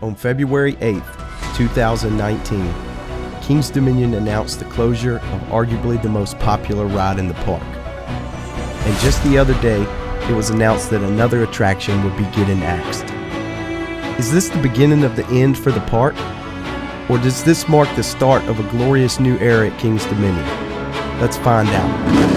On February 8th, 2019, Kings Dominion announced the closure of arguably the most popular ride in the park. And just the other day, it was announced that another attraction would be getting axed. Is this the beginning of the end for the park? Or does this mark the start of a glorious new era at Kings Dominion? Let's find out.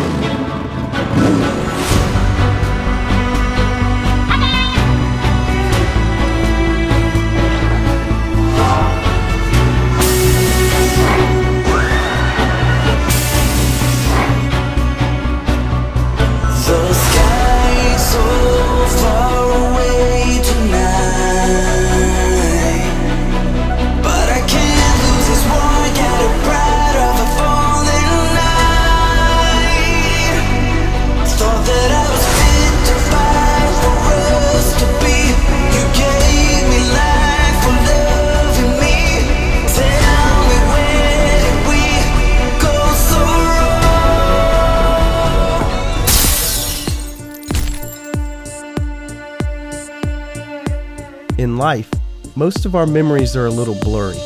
In life, most of our memories are a little blurry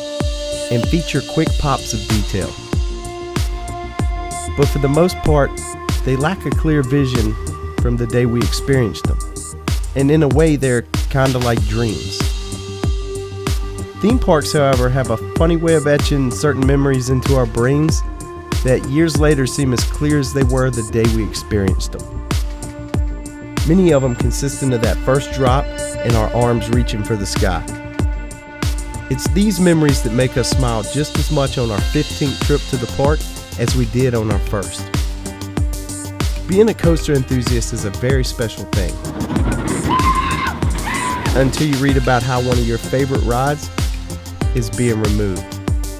and feature quick pops of detail. But for the most part, they lack a clear vision from the day we experienced them. And in a way, they're kind of like dreams. Theme parks, however, have a funny way of etching certain memories into our brains that years later seem as clear as they were the day we experienced them. Many of them consisting of that first drop and our arms reaching for the sky. It's these memories that make us smile just as much on our 15th trip to the park as we did on our first. Being a coaster enthusiast is a very special thing. Until you read about how one of your favorite rides is being removed.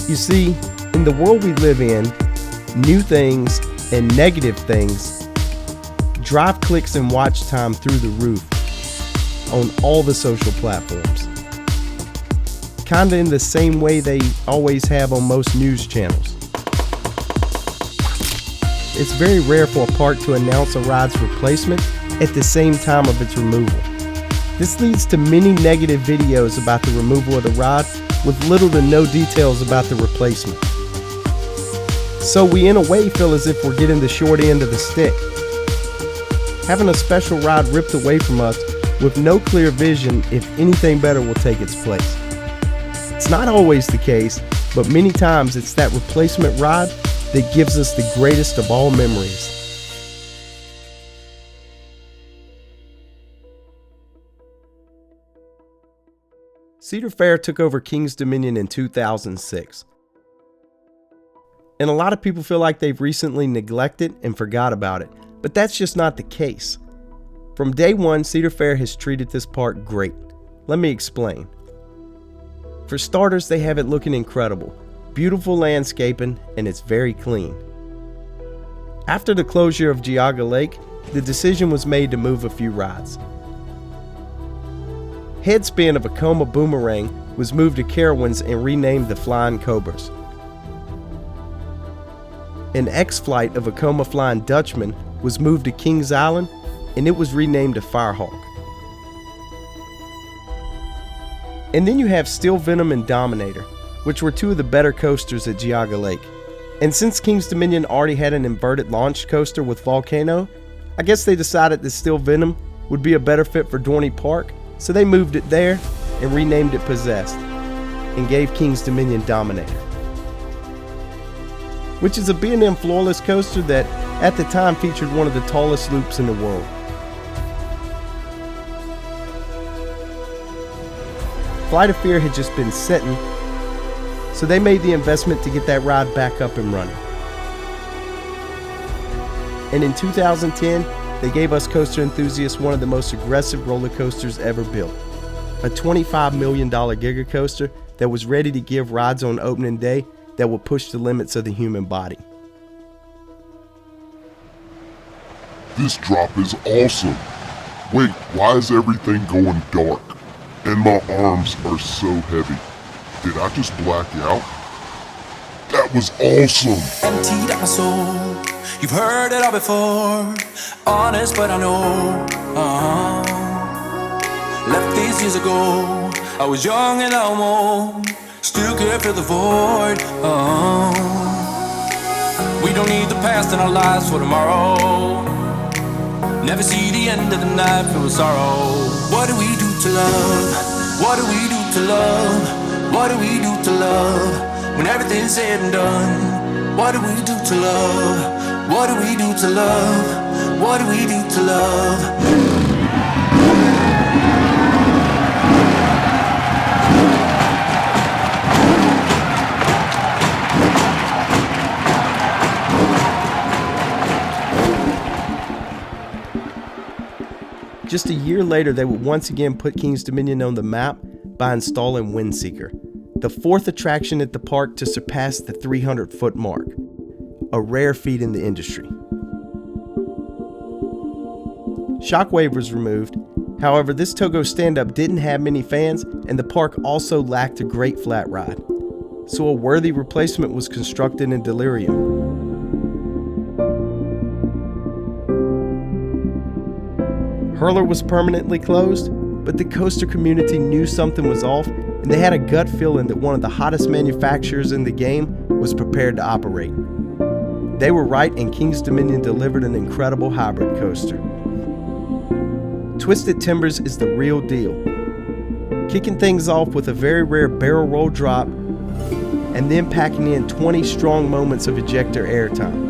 You see, in the world we live in, new things and negative things drive clicks and watch time through the roof on all the social platforms. Kinda in the same way they always have on most news channels. It's very rare for a park to announce a ride's replacement at the same time of its removal. This leads to many negative videos about the removal of the ride with little to no details about the replacement. So we in a way feel as if we're getting the short end of the stick. Having a special ride ripped away from us with no clear vision if anything better will take its place. It's not always the case, but many times it's that replacement ride that gives us the greatest of all memories. Cedar Fair took over Kings Dominion in 2006. And a lot of people feel like they've recently neglected and forgot about it, but that's just not the case. From day one, Cedar Fair has treated this park great. Let me explain. For starters, they have it looking incredible. Beautiful landscaping, and it's very clean. After the closure of Geauga Lake, the decision was made to move a few rides. Headspin of Vekoma Boomerang was moved to Carowinds and renamed the Flying Cobras. An X-Flight of Vekoma Flying Dutchman was moved to Kings Island, and it was renamed to Firehawk. And then you have Steel Venom and Dominator, which were two of the better coasters at Geauga Lake. And since Kings Dominion already had an inverted launch coaster with Volcano, I guess they decided that Steel Venom would be a better fit for Dorney Park, so they moved it there and renamed it Possessed, and gave Kings Dominion Dominator, which is a B&M floorless coaster that at the time featured one of the tallest loops in the world. Flight of Fear had just been setting, so they made the investment to get that ride back up and running. And in 2010, they gave us coaster enthusiasts one of the most aggressive roller coasters ever built. A $25 million Giga coaster that was ready to give rides on opening day that will push the limits of the human body. This drop is awesome. Wait, why is everything going dark? And my arms are so heavy. Did I just black out? That was awesome! Emptied out my soul. You've heard it all before. Honest, but I know. Left these years ago. I was young and almost still could fill the void. We don't need the past in our lives for tomorrow. Never see the end of the night filled with sorrow. What do we do to love? What do we do to love? What do we do to love? When everything's said and done, what do we do to love? What do we do to love? What do we do to love? Just a year later, they would once again put King's Dominion on the map by installing Windseeker, the fourth attraction at the park to surpass the 300-foot mark, a rare feat in the industry. Shockwave was removed. However, this Togo stand-up didn't have many fans, and the park also lacked a great flat ride. So a worthy replacement was constructed in Delirium. Hurler was permanently closed, but the coaster community knew something was off, and they had a gut feeling that one of the hottest manufacturers in the game was prepared to operate. They were right, and King's Dominion delivered an incredible hybrid coaster. Twisted Timbers is the real deal, kicking things off with a very rare barrel roll drop, and then packing in 20 strong moments of ejector airtime.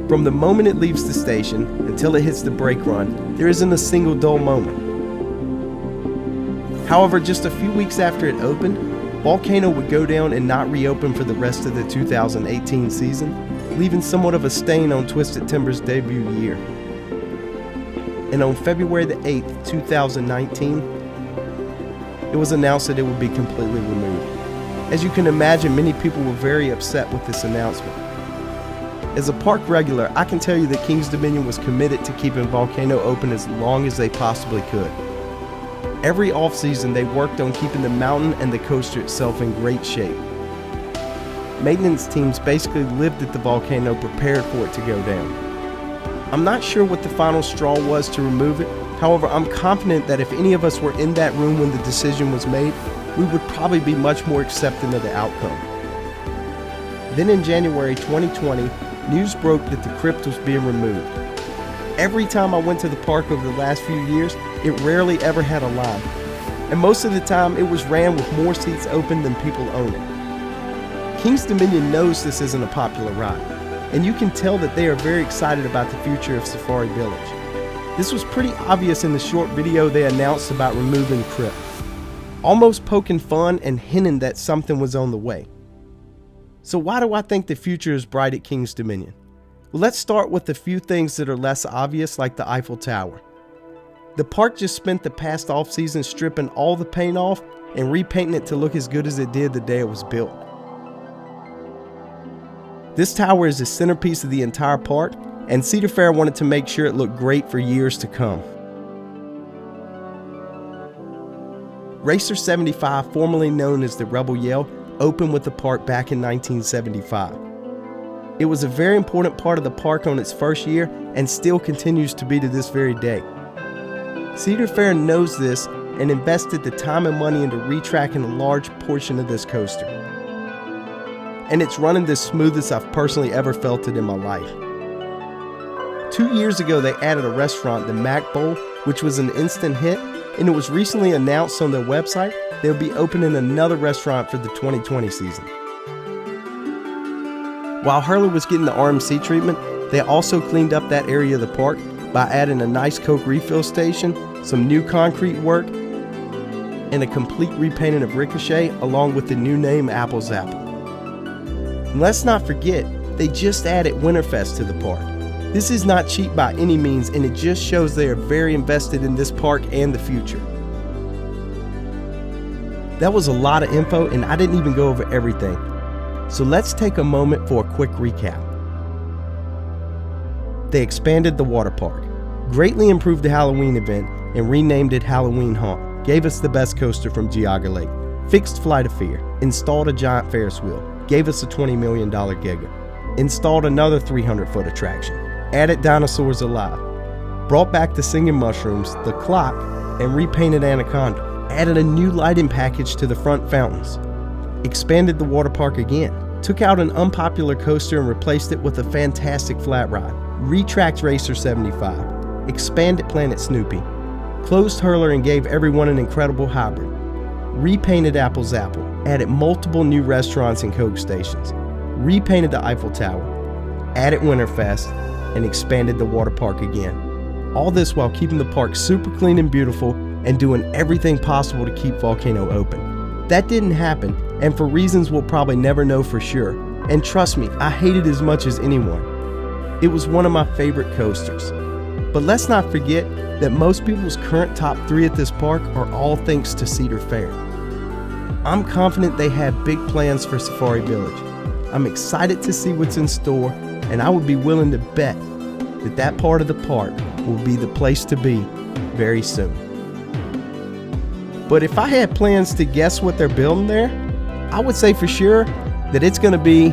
From the moment it leaves the station until it hits the brake run, there isn't a single dull moment. However, just a few weeks after it opened, Volcano would go down and not reopen for the rest of the 2018 season, leaving somewhat of a stain on Twisted Timbers' debut year. And on February the 8th, 2019, it was announced that it would be completely removed. As you can imagine, many people were very upset with this announcement. As a park regular, I can tell you that King's Dominion was committed to keeping Volcano open as long as they possibly could. Every off-season, they worked on keeping the mountain and the coaster itself in great shape. Maintenance teams basically lived at the Volcano prepared for it to go down. I'm not sure what the final straw was to remove it. However, I'm confident that if any of us were in that room when the decision was made, we would probably be much more accepting of the outcome. Then in January 2020, news broke that the Crypt was being removed. Every time I went to the park over the last few years, it rarely ever had a line. And most of the time, it was ran with more seats open than people owning. King's Dominion knows this isn't a popular ride, and you can tell that they are very excited about the future of Safari Village. This was pretty obvious in the short video they announced about removing Crypt, almost poking fun and hinting that something was on the way. So why do I think the future is bright at King's Dominion? Well, let's start with a few things that are less obvious, like the Eiffel Tower. The park just spent the past off-season stripping all the paint off and repainting it to look as good as it did the day it was built. This tower is the centerpiece of the entire park, and Cedar Fair wanted to make sure it looked great for years to come. Racer 75, formerly known as the Rebel Yell, opened with the park back in 1975. It was a very important part of the park on its first year and still continues to be to this very day. Cedar Fair knows this and invested the time and money into retracking a large portion of this coaster. And it's running the smoothest I've personally ever felt it in my life. 2 years ago, they added a restaurant, the Mac Bowl, which was an instant hit, and it was recently announced on their website they'll be opening another restaurant for the 2020 season. While Hurley was getting the RMC treatment, they also cleaned up that area of the park by adding a nice Coke refill station, some new concrete work, and a complete repainting of Ricochet along with the new name Apple's Apple. And let's not forget, they just added Winterfest to the park. This is not cheap by any means, and it just shows they are very invested in this park and the future. That was a lot of info, and I didn't even go over everything. So let's take a moment for a quick recap. They expanded the water park, greatly improved the Halloween event, and renamed it Halloween Haunt, gave us the best coaster from Geauga Lake, fixed Flight of Fear, installed a giant Ferris wheel, gave us a $20 million Giga, installed another 300-foot attraction, added Dinosaurs Alive, brought back the Singing Mushrooms, the Clock, and repainted Anaconda, added a new lighting package to the front fountains, expanded the water park again, took out an unpopular coaster and replaced it with a fantastic flat ride, retracked Racer 75, expanded Planet Snoopy, closed Hurler and gave everyone an incredible hybrid, repainted Apple's Apple, added multiple new restaurants and Coke stations, repainted the Eiffel Tower, added Winterfest, and expanded the water park again. All this while keeping the park super clean and beautiful and doing everything possible to keep Volcano open. That didn't happen, and for reasons we'll probably never know for sure. And trust me, I hate it as much as anyone. It was one of my favorite coasters. But let's not forget that most people's current top 3 at this park are all thanks to Cedar Fair. I'm confident they have big plans for Safari Village. I'm excited to see what's in store, and I would be willing to bet that that part of the park will be the place to be very soon. But if I had plans to guess what they're building there, I would say for sure that it's going to be